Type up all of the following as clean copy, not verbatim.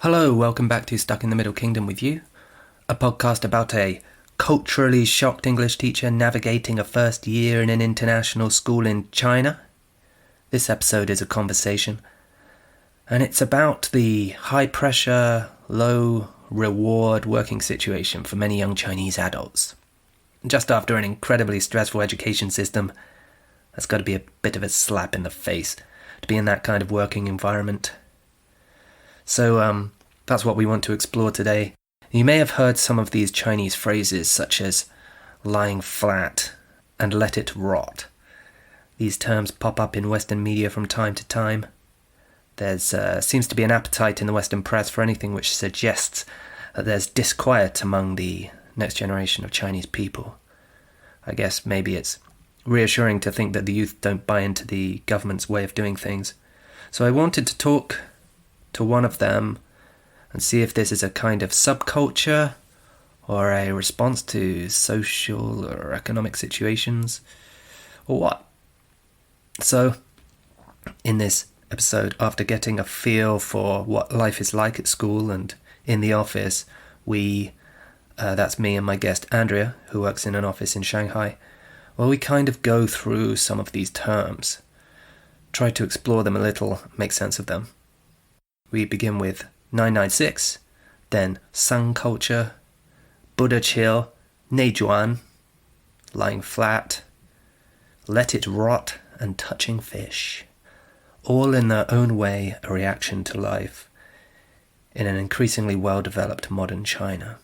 Hello, welcome back to Stuck in the Middle Kingdom with You, a podcast about a culturally shocked English teacher navigating a first year in an international school in China. This episode is a conversation, and it's about the high pressure, low reward working situation for many young Chinese adults. Just after an incredibly stressful education system, that's got to be a bit of a slap in the face to be in that kind of working environment. So, that's what we want to explore today. You may have heard some of these Chinese phrases such as lying flat and let it rot. These terms pop up in Western media from time to time. There's seems to be an appetite in the Western press for anything which suggests that there's disquiet among the next generation of Chinese people. I guess maybe it's reassuring to think that the youth don't buy into the government's way of doing things. So I wanted to talk to one of them and see if this is a kind of subculture or a response to social or economic situations or what. So, in this episode, after getting a feel for what life is like at school and in the office, that's me and my guest Andrea, who works in an office in Shanghai, we kind of go through some of these terms, try to explore them a little, make sense of them. We begin with 996, then Sun culture, Buddha chill, Neijuan, lying flat, let it rot, and touching fish. All in their own way a reaction to life in an increasingly well-developed modern China.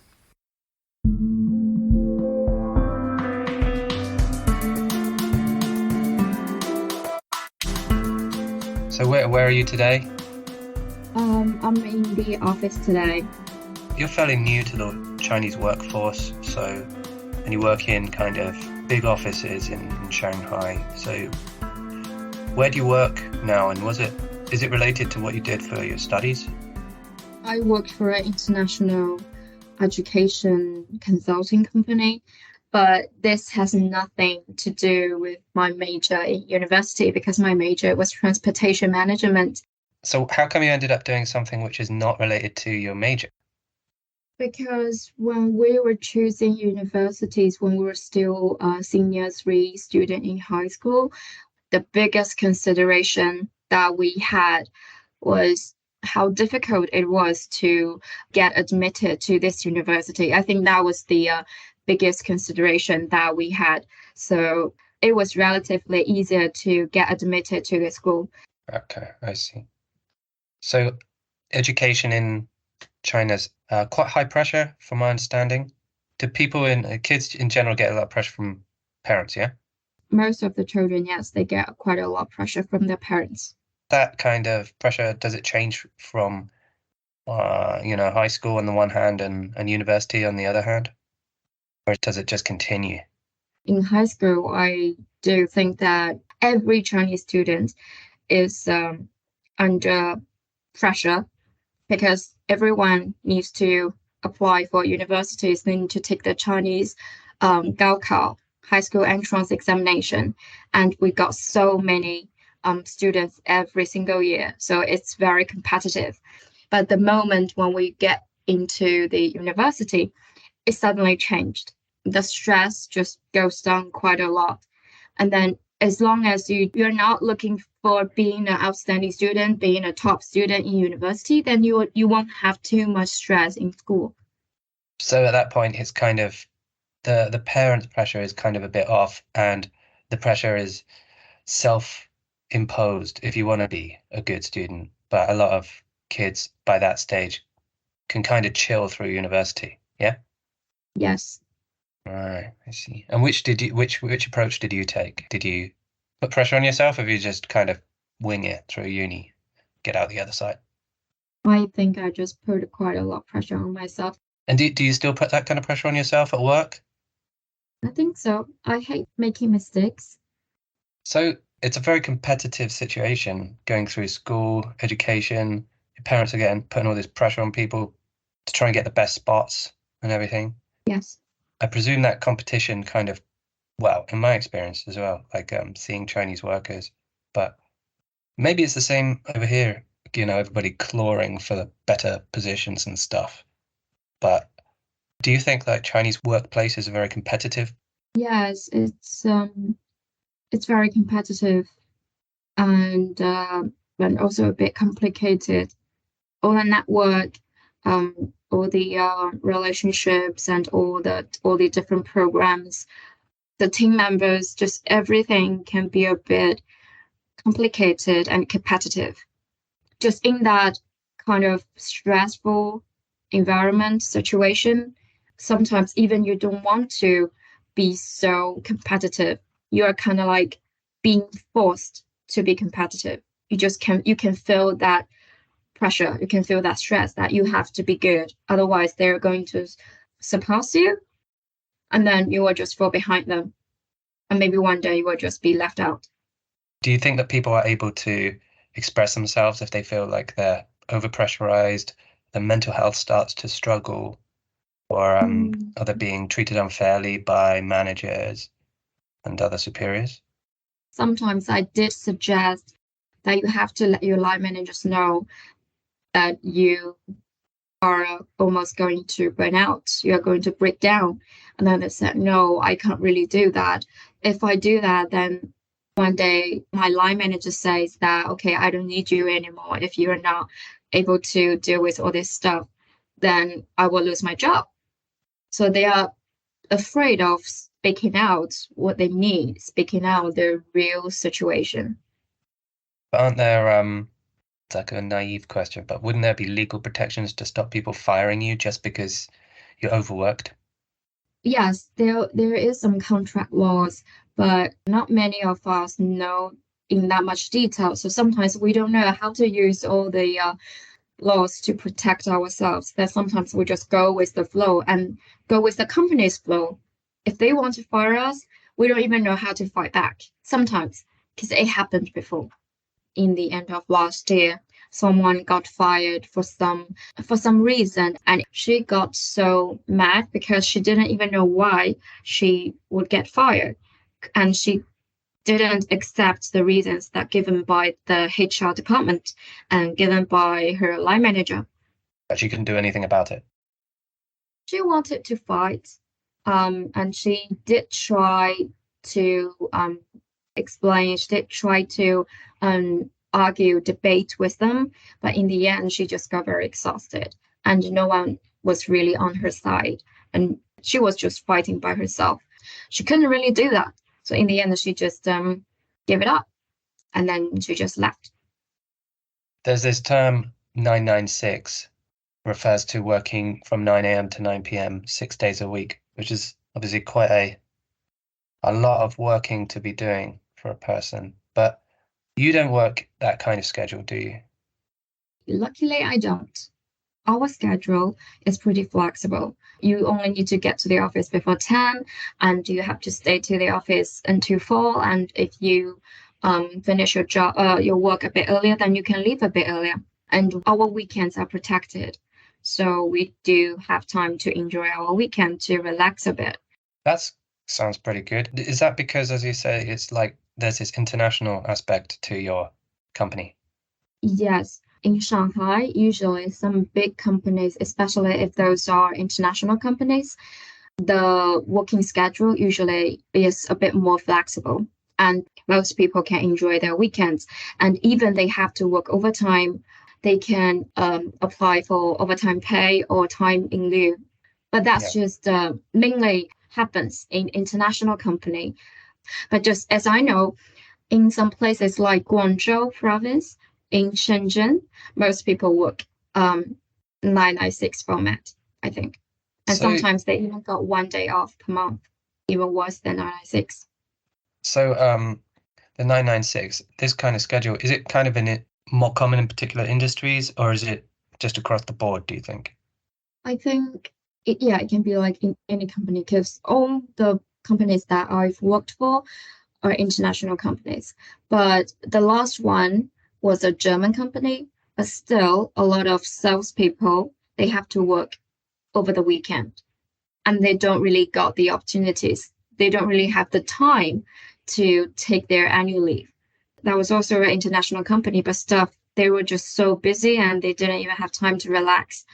So where are you today? I'm in the office today. You're fairly new to the Chinese workforce, and you work in kind of big offices in Shanghai. So where do you work now, and is it related to what you did for your studies? I work for an international education consulting company, but this has nothing to do with my major in university because my major was transportation management. So how come you ended up doing something which is not related to your major? Because when we were choosing universities, when we were still a senior 3 student in high school, the biggest consideration that we had was how difficult it was to get admitted to this university. I think that was the biggest consideration that we had. So it was relatively easier to get admitted to the school. Okay, I see. So education in China's quite high pressure, from my understanding. Do kids in general get a lot of pressure from parents, yeah? Most of the children, yes, they get quite a lot of pressure from their parents. That kind of pressure, does it change from, high school on the one hand and university on the other hand? Or does it just continue? In high school, I do think that every Chinese student is under pressure because everyone needs to apply for universities, they need to take the Chinese Gaokao, high school entrance examination. And we got so many students every single year. So it's very competitive. But the moment when we get into the university, it suddenly changed. The stress just goes down quite a lot. And then as long as you're not looking for being an outstanding student, being a top student in university, then you won't have too much stress in school. So at that point, it's kind of the parents' pressure is kind of a bit off, and the pressure is self-imposed if you want to be a good student. But a lot of kids by that stage can kind of chill through university. Yeah? Yes. Right, I see. And which approach did you take? Did you put pressure on yourself, or did you just kind of wing it through uni, get out the other side? I think I just put quite a lot of pressure on myself. And do you still put that kind of pressure on yourself at work? I think so. I hate making mistakes. So it's a very competitive situation going through school, education. Your parents are putting all this pressure on people to try and get the best spots and everything. Yes. I presume that competition kind of, well, in my experience as well, like seeing Chinese workers, but maybe it's the same over here. everybody clawing for better positions and stuff. But do you think that Chinese workplaces are very competitive? Yes, it's very competitive and also a bit complicated. All the network, all the relationships, and all the different programs, the team members, just everything can be a bit complicated and competitive. Just in that kind of stressful environment situation, sometimes even you don't want to be so competitive. You're kind of like being forced to be competitive. You can feel that pressure, you can feel that stress that you have to be good. Otherwise, they're going to surpass you, and then you will just fall behind them. And maybe one day you will just be left out. Do you think that people are able to express themselves if they feel like they're overpressurized, their mental health starts to struggle, or Mm. are they being treated unfairly by managers and other superiors? Sometimes I did suggest that you have to let your line managers know that you are almost going to burn out, you're going to break down. And then they said, no, I can't really do that. If I do that, then one day my line manager says that, okay, I don't need you anymore. If you're not able to deal with all this stuff, then I will lose my job. So they are afraid of speaking out what they need, speaking out their real situation. But aren't there, it's like a naive question, but wouldn't there be legal protections to stop people firing you just because you're overworked? Yes, there is some contract laws, but not many of us know in that much detail. So sometimes we don't know how to use all the laws to protect ourselves. That sometimes we just go with the flow and go with the company's flow. If they want to fire us, we don't even know how to fight back. Sometimes, because it happened before. In the end of last year, someone got fired for some reason, and she got so mad because she didn't even know why she would get fired, and she didn't accept the reasons that given by the HR department and given by her line manager. But you couldn't do anything about it. She wanted to fight, and she did try to explain, she did try to argue, debate with them, but in the end, she just got very exhausted, and no one was really on her side, and she was just fighting by herself. She couldn't really do that, so in the end, she just gave it up, and then she just left. There's this term 996 refers to working from 9 a.m. to 9 p.m. 6 days a week, which is obviously quite a lot of working to be doing for a person. But you don't work that kind of schedule, do you? Luckily, I don't. Our schedule is pretty flexible. You only need to get to the office before 10, and you have to stay to the office until 4. And if you finish your work a bit earlier, then you can leave a bit earlier. And our weekends are protected. So we do have time to enjoy our weekend to relax a bit. That sounds pretty good. Is that because, as you say, it's like there's this international aspect to your company? Yes, in Shanghai, usually some big companies, especially if those are international companies, the working schedule usually is a bit more flexible, and most people can enjoy their weekends. And even they have to work overtime, they can apply for overtime pay or time in lieu. But Yeah. that's just mainly happens in international company. But just as I know, in some places like Guangzhou province, in Shenzhen, most people work 996 format, I think. And So, sometimes they even got one day off per month, even worse than 996. so the 996, this kind of schedule, is it kind of in it more common in particular industries, or is it just across the board, do you think? I think yeah, it can be like in any company because all the companies that I've worked for are international companies. But the last one was a German company, but still a lot of salespeople, they have to work over the weekend and they don't really got the opportunities. They don't really have the time to take their annual leave. That was also an international company, but stuff they were just so busy and they didn't even have time to relax.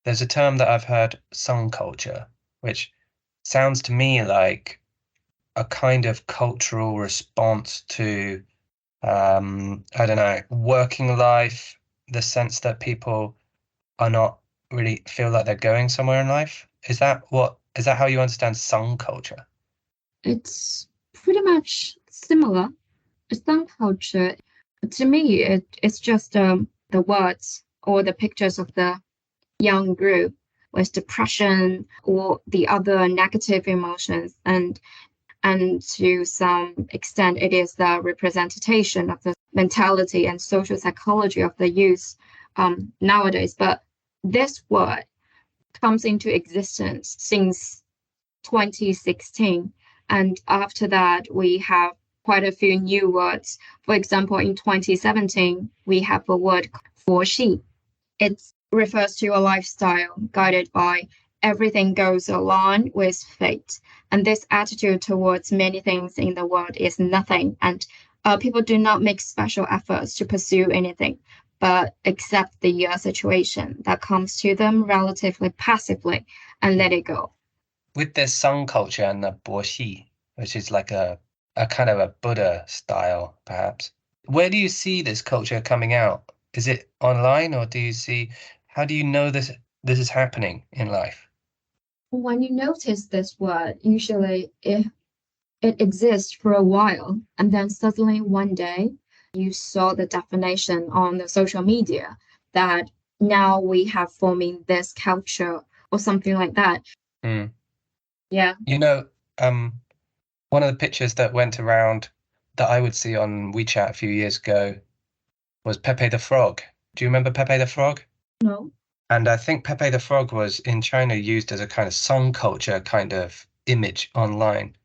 There's a term that I've heard, sung culture, which sounds to me like a kind of cultural response to, I don't know, working life, the sense that people are not really feel like they're going somewhere in life. Is that how you understand sung culture? It's pretty much similar. Some culture, to me, it's just the words or the pictures of the young group with depression or the other negative emotions, and to some extent it is the representation of the mentality and social psychology of the youth nowadays. But this word comes into existence since 2016, and after that we have quite a few new words. For example, in 2017 we have a word for she. It refers to a lifestyle guided by everything goes along with fate. And this attitude towards many things in the world is nothing. And people do not make special efforts to pursue anything, but accept the situation that comes to them relatively passively and let it go. With this sung culture and the boshi, which is like a kind of a Buddha style, perhaps. Where do you see this culture coming out? Is it online, or how do you know this is happening in life? When you notice this word, usually it exists for a while, and then suddenly one day you saw the definition on the social media that now we have forming this culture or something like that. Mm. Yeah. You know, one of the pictures that went around that I would see on WeChat a few years ago was Pepe the Frog. Do you remember Pepe the Frog? No. And I think Pepe the Frog was in China used as a kind of song culture kind of image online.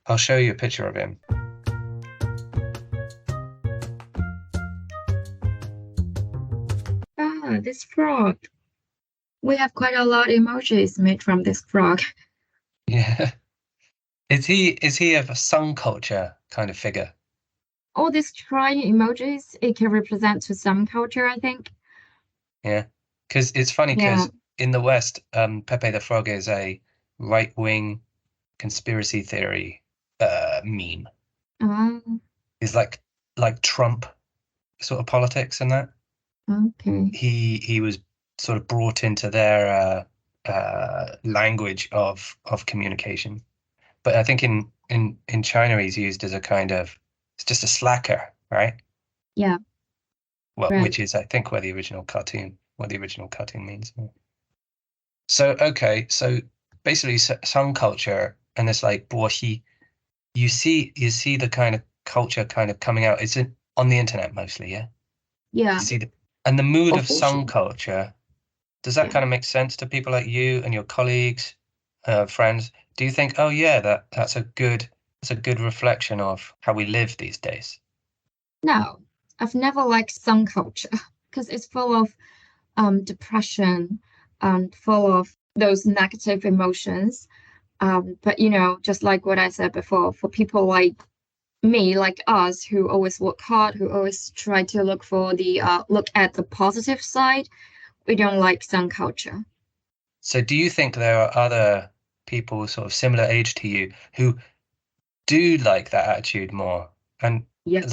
I'll show you a picture of him. Ah, this frog. We have quite a lot of emojis made from this frog. Yeah. Is he of a song culture kind of figure? All these trying emojis, it can represent to some culture, I think. Yeah. Because it's funny Yeah. because in the West, Pepe the Frog is a right-wing conspiracy theory meme. Oh, It's like Trump sort of politics and that. okay. He was sort of brought into their language of communication. But I think in China he's used as a kind of it's just a slacker, right? Yeah, Well, right. which is I think what the original cartoon means. So okay, so basically song culture and it's like boshi. You see the kind of culture kind of coming out. It's on the internet mostly, yeah. You Yeah, see and the mood or of for song sure. culture. Does that Yeah. kind of make sense to people like you and your colleagues, friends? Do you think, oh yeah, that's a good reflection of how we live these days? No, I've never liked some culture because it's full of depression and full of those negative emotions. But just like what I said before, for people like me, like us, who always work hard, who always try to look at the positive side, we don't like some culture. So do you think there are other people sort of similar age to you who do like that attitude more? And Yes.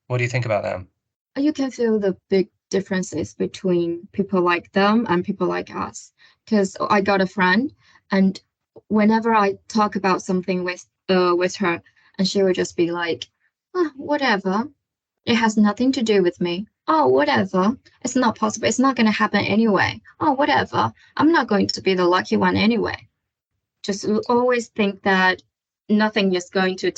what do you think about them? You can feel the big differences between people like them and people like us. Because I got a friend, and whenever I talk about something with her, and she would just be like, "Oh, whatever. It has nothing to do with me. Oh, whatever. It's not possible. It's not going to happen anyway. Oh, whatever. I'm not going to be the lucky one anyway." Just always think that nothing is going to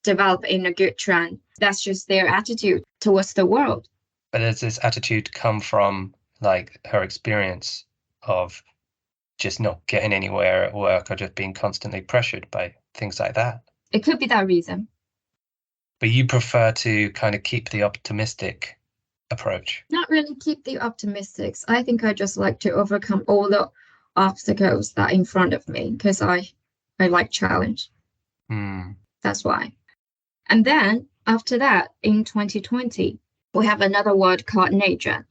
develop in a good trend. That's just their attitude towards the world. But does this attitude come from like her experience of just not getting anywhere at work or just being constantly pressured by things like that? It could be that reason. But you prefer to kind of keep the optimistic approach. Not really keep the optimistics. I think I just like to overcome all the obstacles that are in front of me because I like challenge. Hmm. That's why. And then after that, in 2020, We have another word called Neijuan,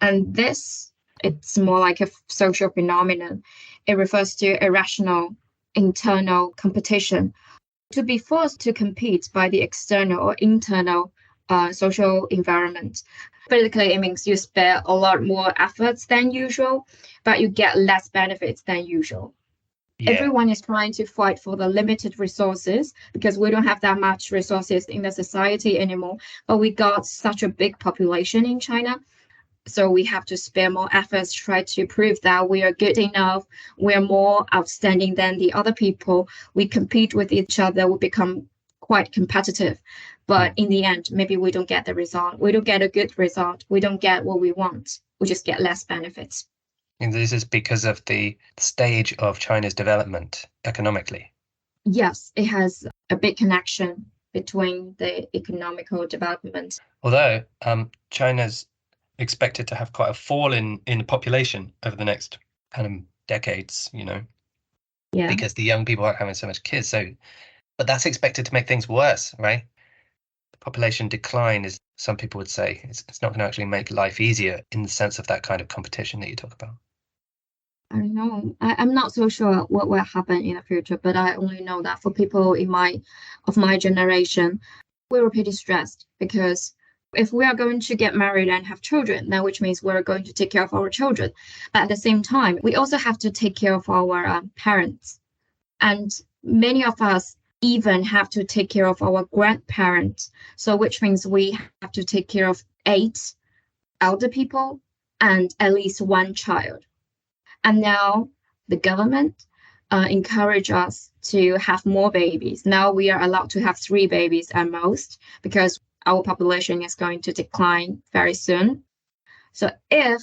and this it's more like a social phenomenon. It refers to irrational internal competition to be forced to compete by the external or internal social environment. Basically, it means you spare a lot more efforts than usual, but you get less benefits than usual. Yeah. Everyone is trying to fight for the limited resources because we don't have that much resources in the society anymore. But we got such a big population in China, so we have to spare more efforts try to prove that we are good enough, we're more outstanding than the other people. We compete with each other, we become quite competitive. But in the end, maybe we don't get the result. We don't get a good result. We don't get what we want. We just get less benefits. And this is because of the stage of China's development economically. Yes, it has a big connection between the economical development. Although China's expected to have quite a fall in the population over the next kind of decades, Yeah. because the young people aren't having so much kids. So, but that's expected to make things worse, right? The population decline is, some people would say, it's not going to actually make life easier in the sense of that kind of competition that you talk about. I don't know. I'm not so sure what will happen in the future, but I only know that for people in my generation, we were pretty stressed because if we are going to get married and have children, then which means we're going to take care of our children. But at the same time, we also have to take care of our parents. And many of us even have to take care of our grandparents. So which means we have to take care of 8 elder people and at least 1 child. And now the government encourage us to have more babies. Now we are allowed to have 3 babies at most because our population is going to decline very soon. So if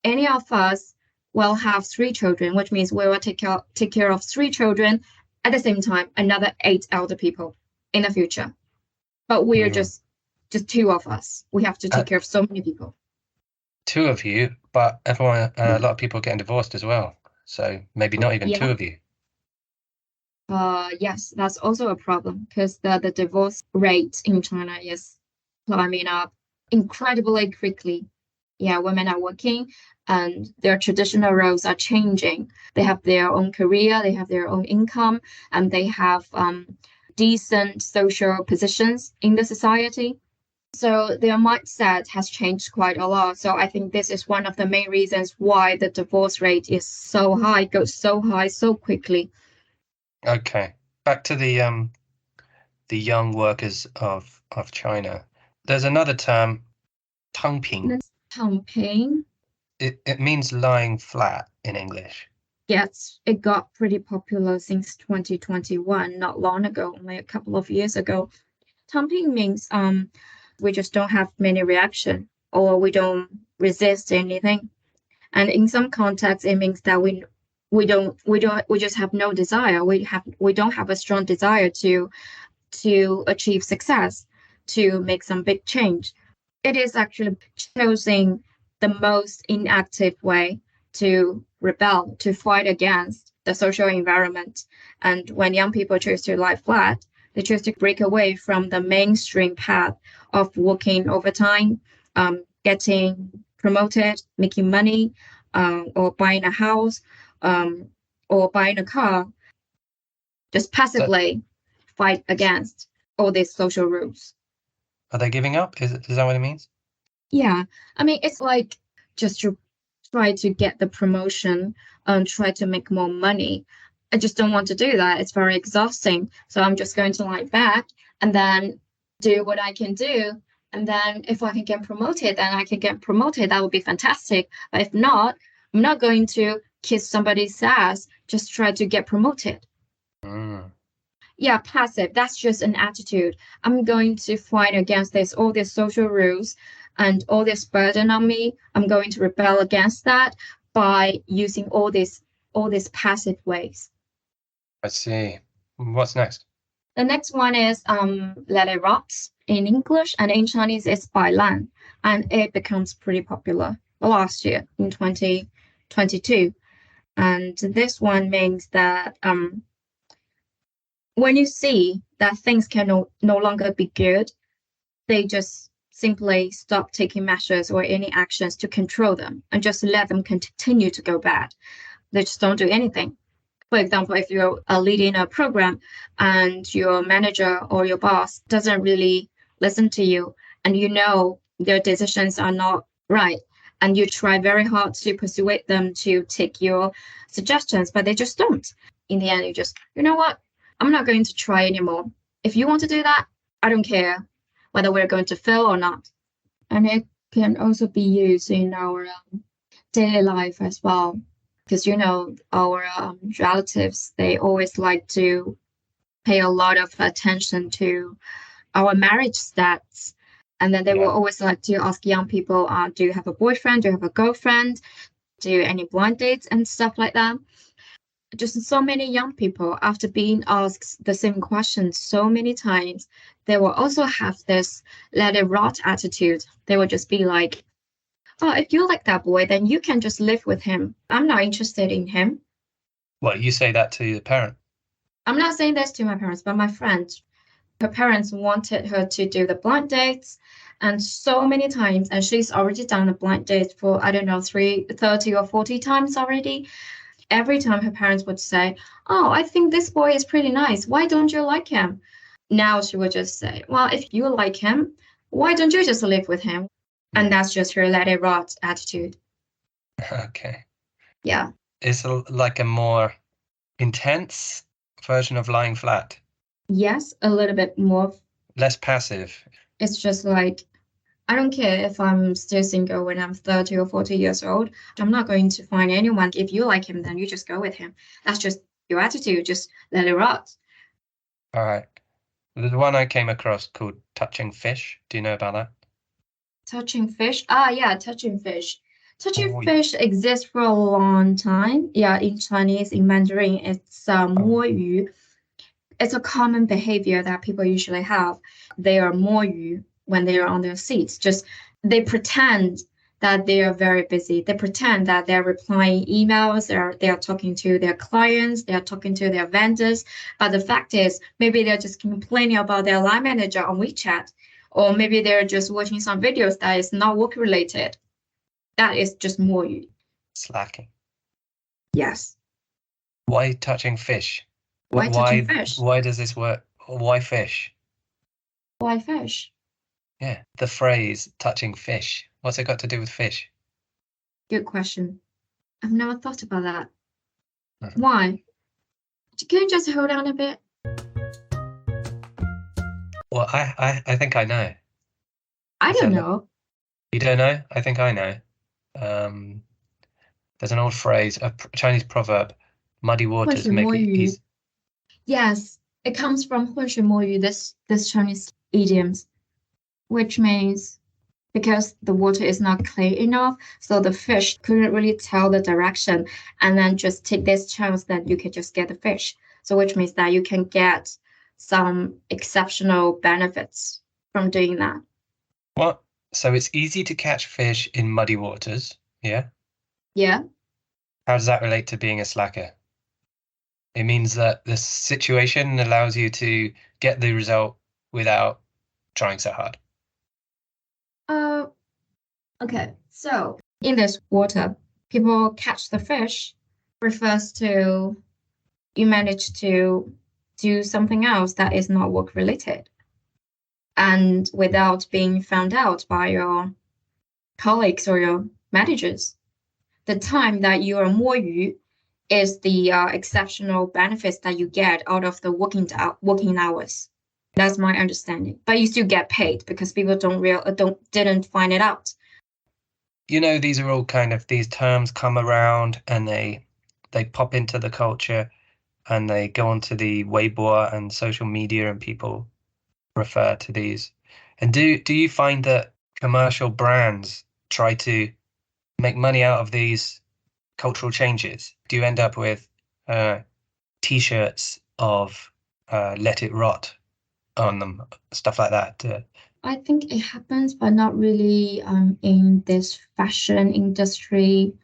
any of us will have 3 children, which means we will take care of 3 children at the same time, another 8 elder people in the future. But we are just 2 of us. We have to take care of so many people. 2 of you, but everyone, a lot of people are getting divorced as well. So maybe not even 2 of you. Yes, that's also a problem because the divorce rate in China is climbing up incredibly quickly. Yeah, women are working and their traditional roles are changing. They have their own career, they have their own income, and they have decent social positions in the society. So their mindset has changed quite a lot. So I think this is one of the main reasons why the divorce rate is so high, goes so high so quickly. Okay, back to the young workers of China. There's another term, tangping. Tangping. It means lying flat in English. Yes, it got pretty popular since 2021, not long ago, only a couple of years ago. Tangping means we just don't have many reaction or we don't resist anything. And in some contexts, it means that we just have no desire. We don't have a strong desire to achieve success, to make some big change. It is actually choosing the most inactive way to rebel, to fight against the social environment. And when young people choose to lie flat, they choose to break away from the mainstream path of working overtime, getting promoted, making money, or buying a house, or buying a car, just passively fight against all these social rules. Are they giving up? Is that what it means? Yeah, I mean, it's like just to try to get the promotion and try to make more money. I just don't want to do that. It's very exhausting. So I'm just going to lie back and then do what I can do. And then if I can get promoted, then I can get promoted. That would be fantastic. But if not, I'm not going to kiss somebody's ass, just try to get promoted. Yeah, passive. That's just an attitude. I'm going to fight against all these social rules and all this burden on me. I'm going to rebel against that by using all these passive ways. I see. What's next? The next one is let it rot in English, and in Chinese it's 摆烂, and it becomes pretty popular last year in 2022. And this one means that when you see that things can no longer be good, they just simply stop taking measures or any actions to control them and just let them continue to go bad. They just don't do anything. For example, if you're leading a program and your manager or your boss doesn't really listen to you and you know their decisions are not right, and you try very hard to persuade them to take your suggestions, but they just don't. In the end, you just, you know what? I'm not going to try anymore. If you want to do that, I don't care whether we're going to fail or not. And it can also be used in our daily life as well. Because, our relatives, they always like to pay a lot of attention to our marriage stats. And then they will always like to ask young people, do you have a boyfriend? Do you have a girlfriend? Do any blind dates and stuff like that? Just so many young people, after being asked the same question so many times, they will also have this let it rot attitude. They will just be like, oh, if you like that boy, then you can just live with him. I'm not interested in him. What, you say that to the parent? I'm not saying this to my parents, but my friend. Her parents wanted her to do the blind dates, and so many times, and she's already done a blind date for, I don't know, 30 or 40 times already. Every time her parents would say, oh, I think this boy is pretty nice. Why don't you like him? Now she would just say, well, if you like him, why don't you just live with him? And that's just her let it rot attitude. Okay. Yeah. It's like a more intense version of lying flat. Yes, a little bit more. Less passive. It's just like, I don't care if I'm still single when I'm 30 or 40 years old. I'm not going to find anyone. If you like him, then you just go with him. That's just your attitude. Just let it rot. All right. There's one I came across called touching fish. Do you know about that? Touching fish? Yeah, touching fish. Touching fish exists for a long time. Yeah, in Chinese, in Mandarin, it's 摸鱼. It's a common behavior that people usually have. They are 摸鱼 when they are on their seats. Just they pretend that they are very busy. They pretend that they're replying emails, they are talking to their clients, they are talking to their vendors. But the fact is, maybe they're just complaining about their line manager on WeChat, or maybe they're just watching some videos that is not work related. That is just 摸鱼. Slacking. Yes. Why touching fish? Why touching fish? Why does this work? Why fish? Why fish? Yeah, the phrase touching fish. What's it got to do with fish? Good question. I've never thought about that. Why? Can you just hold on a bit? Well, I think I know. I don't know. You don't know? I think I know. There's an old phrase, a Chinese proverb, muddy waters make it easy. Yes, it comes from 浑水摸鱼, this Chinese idioms, which means because the water is not clear enough, so the fish couldn't really tell the direction, and then just take this chance that you can just get the fish. So which means that you can get some exceptional benefits from doing that. What? So it's easy to catch fish in muddy waters, yeah? Yeah. How does that relate to being a slacker? It means that the situation allows you to get the result without trying so hard. Okay, so in this water, people catch the fish refers to you manage to do something else that is not work related. And without being found out by your colleagues or your managers, the time that you are 摸鱼 is the exceptional benefits that you get out of the working hours. That's my understanding. But you still get paid because people didn't find it out. You know, these are all kind of, these terms come around and they pop into the culture and they go onto the Weibo and social media and people refer to these. And do you find that commercial brands try to make money out of these cultural changes? Do you end up with T-shirts of "Let It Rot" on them, stuff like that? I think it happens, but not really in this fashion industry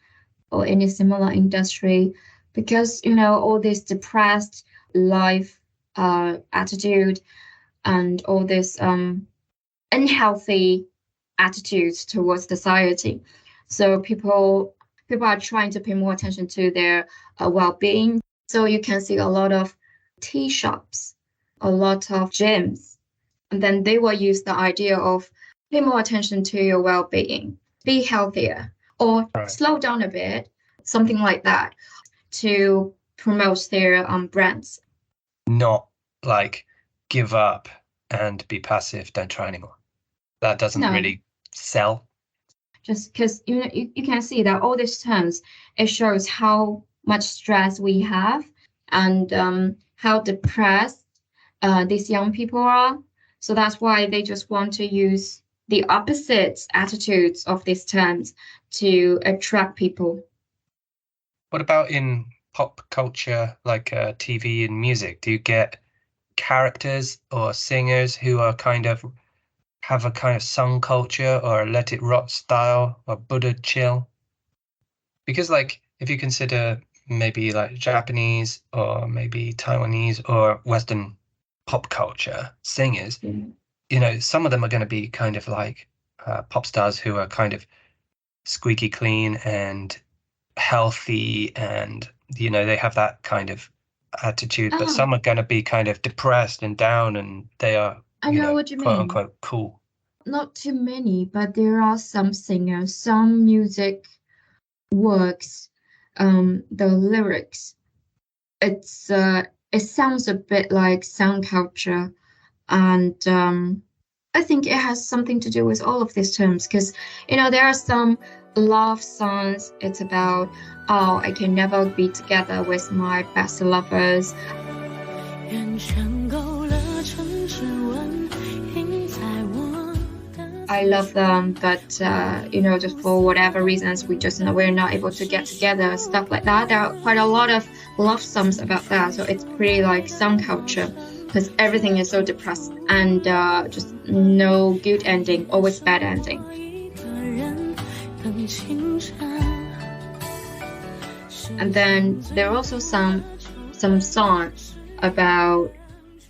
or any similar industry, because all this depressed life attitude and all this unhealthy attitudes towards society. So people are trying to pay more attention to their well-being. So you can see a lot of tea shops, a lot of gyms, and then they will use the idea of pay more attention to your well-being, be healthier, or slow down a bit, something like that, to promote their brands. Not like give up and be passive, don't try anymore. That doesn't really sell. Just because you can see that all these terms, it shows how much stress we have and how depressed these young people are. So that's why they just want to use the opposite attitudes of these terms to attract people. What about in pop culture, like TV and music? Do you get characters or singers who are have a kind of song culture or let it rot style or Buddha chill? Because like if you consider maybe like Japanese or maybe Taiwanese or Western pop culture singers, some of them are going to be kind of like pop stars who are kind of squeaky clean and healthy, and they have that kind of attitude, but some are going to be kind of depressed and down, and they are what you quote mean. unquote cool. Not too many, but there are some singers, some music works, the lyrics, it sounds a bit like sound culture, and I think it has something to do with all of these terms, because there are some love songs. It's about, oh, I can never be together with my best lovers. I love them, but just for whatever reasons, we're not able to get together, stuff like that. There are quite a lot of love songs about that, so it's pretty like sound culture, because everything is so depressed and just no good ending, always bad ending. And then there are also some songs about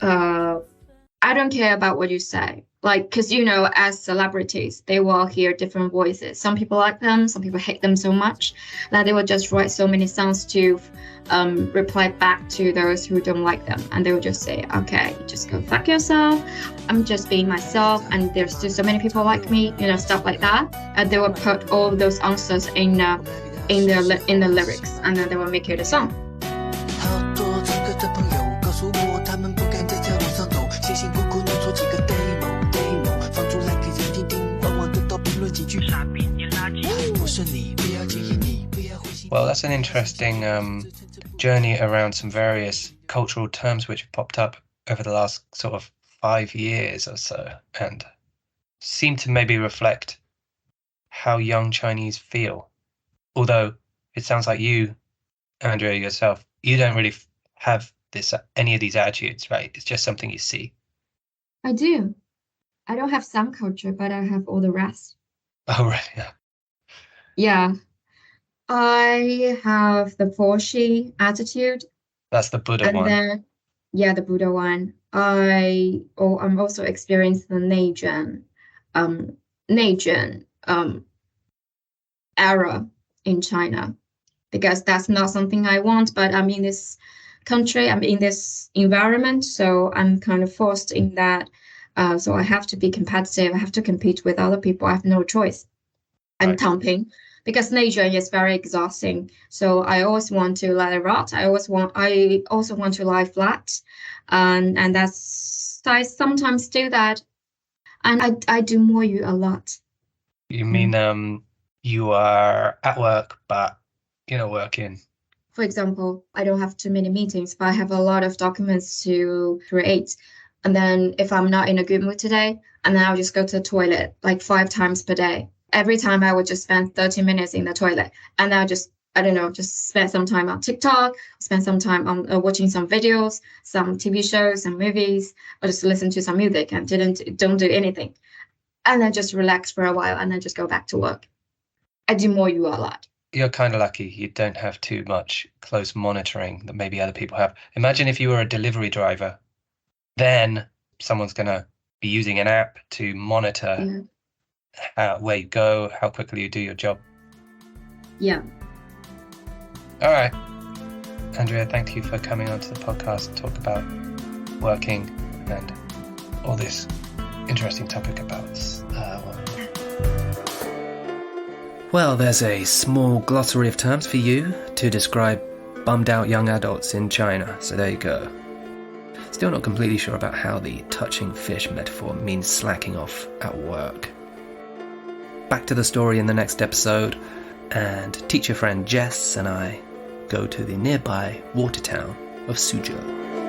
I don't care about what you say. Like, because, as celebrities, they will hear different voices. Some people like them, some people hate them so much that they will just write so many songs to reply back to those who don't like them. And they will just say, okay, just go fuck yourself. I'm just being myself. And there's still so many people like me, stuff like that. And they will put all those answers in the lyrics, and then they will make it a song. Well, that's an interesting journey around some various cultural terms which have popped up over the last sort of 5 years or so, and seem to maybe reflect how young Chinese feel. Although it sounds like you, Andrea, yourself, you don't really have any of these attitudes, right? It's just something you see. I do. I don't have some culture, but I have all the rest. Oh, right, yeah. Yeah. I have the Forshi attitude. That's the Buddha one. Then, yeah, the Buddha one. I'm also experienced the Neijuan era in China, because that's not something I want, but I'm in this country, I'm in this environment, so I'm kind of forced in that. So I have to be competitive. I have to compete with other people. I have no choice. And thumping, because Neijuan is very exhausting. So I always want to let it rot. I also want to lie flat, and I sometimes do that, and I do more you a lot. You mean you are at work, but you're not working? For example, I don't have too many meetings, but I have a lot of documents to create. And then if I'm not in a good mood today, and then I'll just go to the toilet like 5 times per day. Every time I would just spend 30 minutes in the toilet, and I'll just spend some time on TikTok, spend some time on watching some videos, some TV shows, some movies, or just listen to some music and don't do anything. And then just relax for a while and then just go back to work. I do more you a lot. You're kind of lucky you don't have too much close monitoring that maybe other people have. Imagine if you were a delivery driver, then someone's going to be using an app to monitor where you go, how quickly you do your job. Yeah. All right. Andrea, thank you for coming onto the podcast to talk about working and all this interesting topic about well, there's a small glossary of terms for you to describe bummed out young adults in China, so there you go. Still not completely sure about how the touching fish metaphor means slacking off at work. Back to the story in the next episode, and teacher friend Jess and I go to the nearby water town of Suzhou.